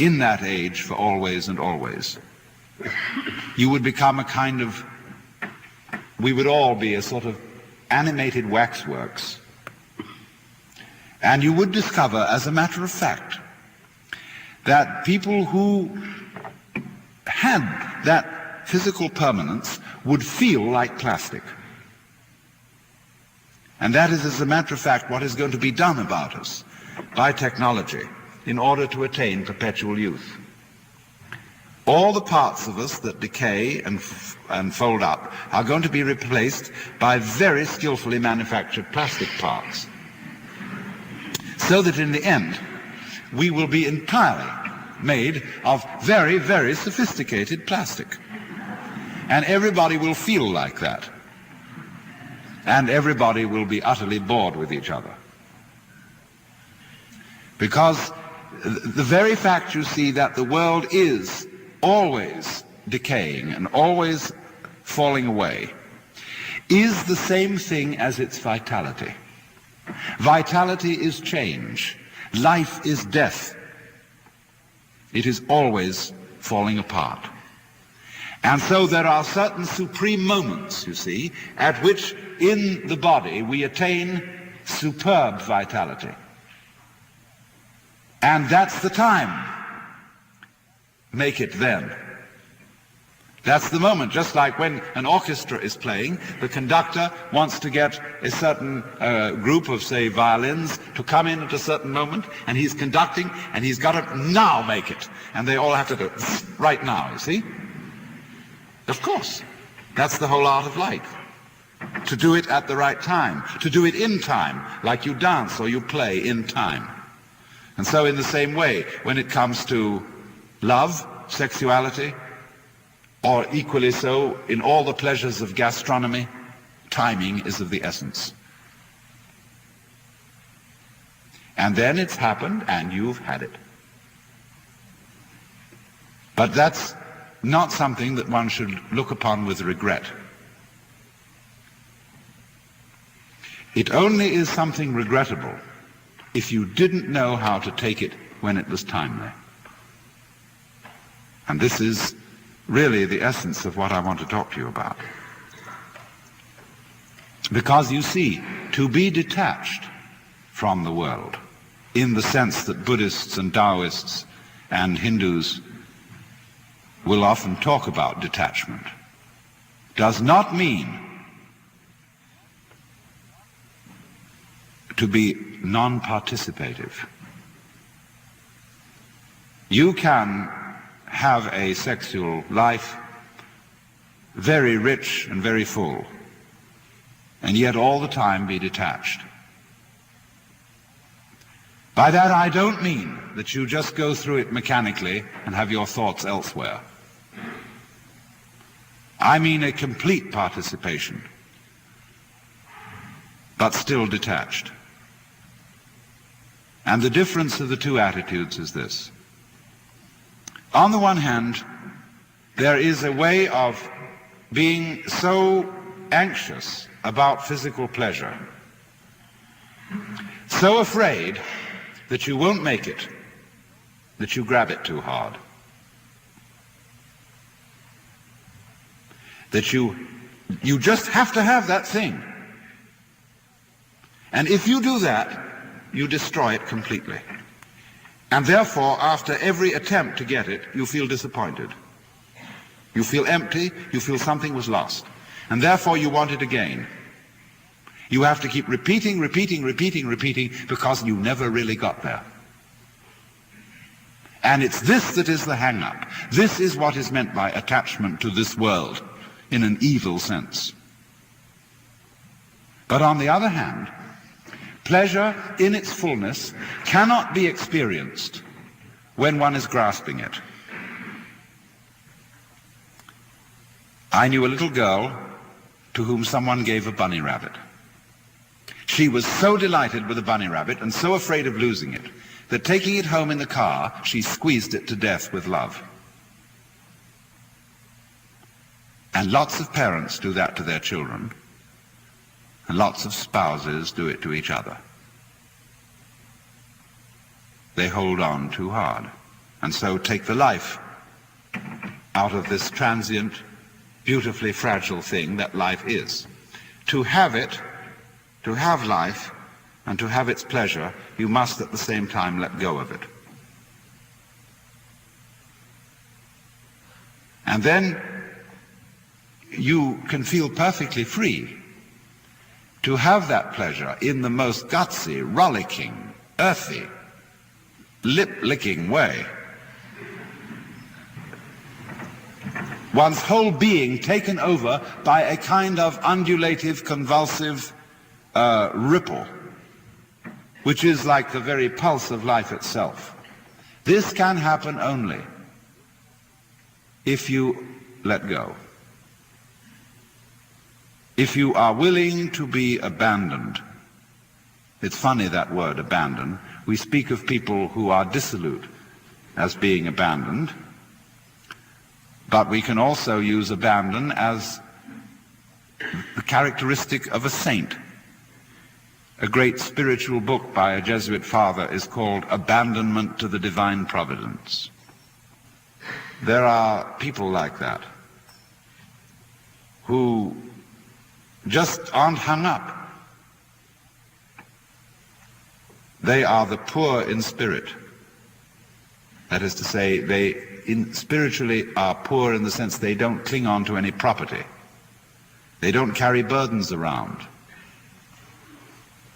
in that age for always and always. You would become a kind of, we would all be a sort of animated waxworks. And you would discover, as a matter of fact, that people who had that physical permanence would feel like plastic. And that is, as a matter of fact, what is going to be done about us by technology in order to attain perpetual youth. All the parts of us that decay and fold up are going to be replaced by very skillfully manufactured plastic parts, so that in the end we will be entirely made of very, very sophisticated plastic. And everybody will feel like that. And everybody will be utterly bored with each other. Because the very fact, you see, that the world is always decaying and always falling away is the same thing as its vitality. Vitality is change. Life is death. It is always falling apart. And so there are certain supreme moments, you see, at which in the body we attain superb vitality. And that's the time. Make it then. That's the moment, just like when an orchestra is playing, the conductor wants to get a certain group of, say, violins to come in at a certain moment, and he's conducting, and he's got to now make it. And they all have to do it right now, you see? Of course. That's the whole art of life. To do it at the right time. To do it in time, like you dance or you play in time. And so in the same way, when it comes to love, sexuality, or equally so in all the pleasures of gastronomy, timing is of the essence. And then it's happened and you've had it. But that's not something that one should look upon with regret. It only is something regrettable if you didn't know how to take it when it was timely. And this is really the essence of what I want to talk to you about. Because you see, to be detached from the world, in the sense that Buddhists and Taoists and Hindus will often talk about detachment, does not mean to be non-participative. You can have a sexual life very rich and very full, and yet all the time be detached. By that I don't mean that you just go through it mechanically and have your thoughts elsewhere. I mean a complete participation, but still detached. And the difference of the two attitudes is this. On the one hand, there is a way of being so anxious about physical pleasure, so afraid that you won't make it, that you grab it too hard, that you just have to have that thing. And if you do that, you destroy it completely. And therefore, after every attempt to get it, you feel disappointed. You feel empty, you feel something was lost. And therefore you want it again. You have to keep repeating, because you never really got there. And it's this that is the hang-up. This is what is meant by attachment to this world, in an evil sense. But on the other hand, pleasure in its fullness cannot be experienced when one is grasping it. I knew a little girl to whom someone gave a bunny rabbit. She was so delighted with the bunny rabbit and so afraid of losing it that taking it home in the car, she squeezed it to death with love. And lots of parents do that to their children. And lots of spouses do it to each other. They hold on too hard. and so take the life out of this transient, beautifully fragile thing that life is. To have it, to have life, and to have its pleasure, you must at the same time let go of it. And then you can feel perfectly free to have that pleasure in the most gutsy, rollicking, earthy, lip-licking way. One's whole being taken over by a kind of undulative, convulsive ripple, which is like the very pulse of life itself. This can happen only if you let go. If you are willing to be abandoned. It's funny, that word, abandon. We speak of people who are dissolute as being abandoned, but we can also use abandon as the characteristic of a saint. A great spiritual book by a Jesuit father is called Abandonment to the Divine Providence. There are people like that who just aren't hung up. They are the poor in spirit. That is to say, they spiritually are poor in the sense they don't cling on to any property. They don't carry burdens around.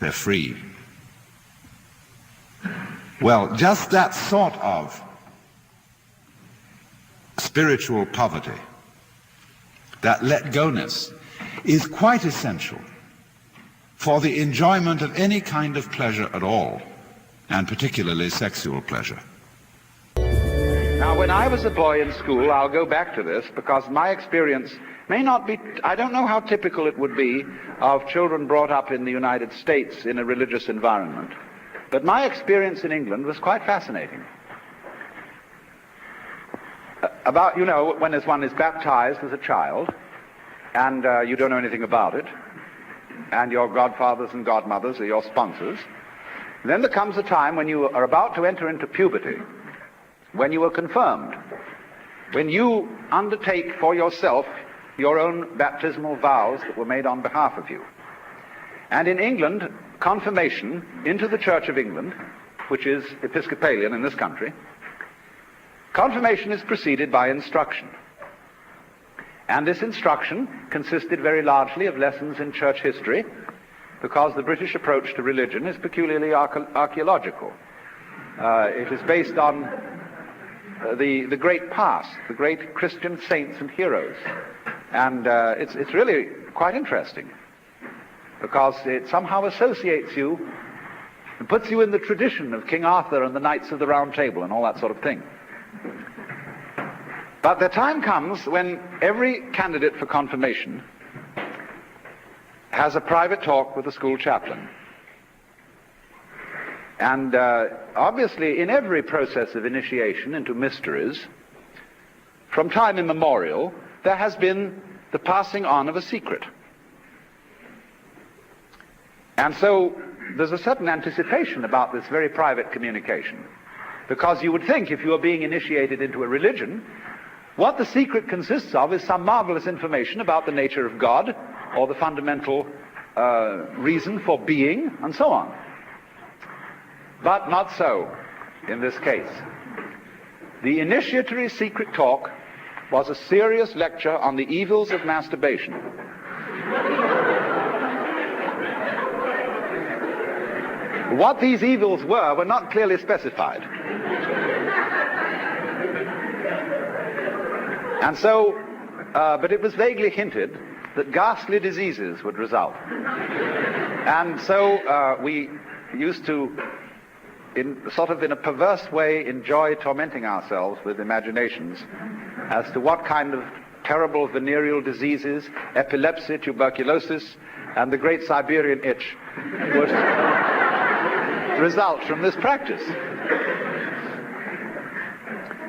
They're free. Well, just that sort of spiritual poverty, that let-go-ness, is quite essential for the enjoyment of any kind of pleasure at all, and particularly sexual pleasure. Now, when I was a boy in school, I'll go back to this because my experience may not be, I don't know how typical it would be of children brought up in the United States in a religious environment, but my experience in England was quite fascinating. About, you know, when one is baptized as a child, and you don't know anything about it, and your godfathers and godmothers are your sponsors, then there comes a time when you are about to enter into puberty, when you are confirmed, when you undertake for yourself your own baptismal vows that were made on behalf of you. And in England, confirmation into the Church of England, which is Episcopalian in this country, confirmation is preceded by instruction. And this instruction consisted very largely of lessons in church history, because the British approach to religion is peculiarly archaeological. It is based on the great past, the great Christian saints and heroes. And it's really quite interesting, because it somehow associates you and puts you in the tradition of King Arthur and the Knights of the Round Table and all that sort of thing. But the time comes when every candidate for confirmation has a private talk with the school chaplain. And obviously, in every process of initiation into mysteries, from time immemorial, there has been the passing on of a secret. And so there's a certain anticipation about this very private communication, because you would think if you are being initiated into a religion, what the secret consists of is some marvelous information about the nature of God, or the fundamental reason for being, and so on. But not so in this case. The initiatory secret talk was a serious lecture on the evils of masturbation. What these evils were not clearly specified. And so, but it was vaguely hinted that ghastly diseases would result. And so we used to, in a perverse way, enjoy tormenting ourselves with imaginations as to what kind of terrible venereal diseases, epilepsy, tuberculosis, and the great Siberian itch would result from this practice.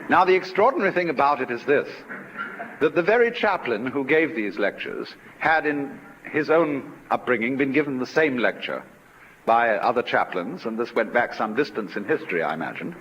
Now, the extraordinary thing about it is this, that the very chaplain who gave these lectures had in his own upbringing been given the same lecture by other chaplains, and this went back some distance in history, I imagine.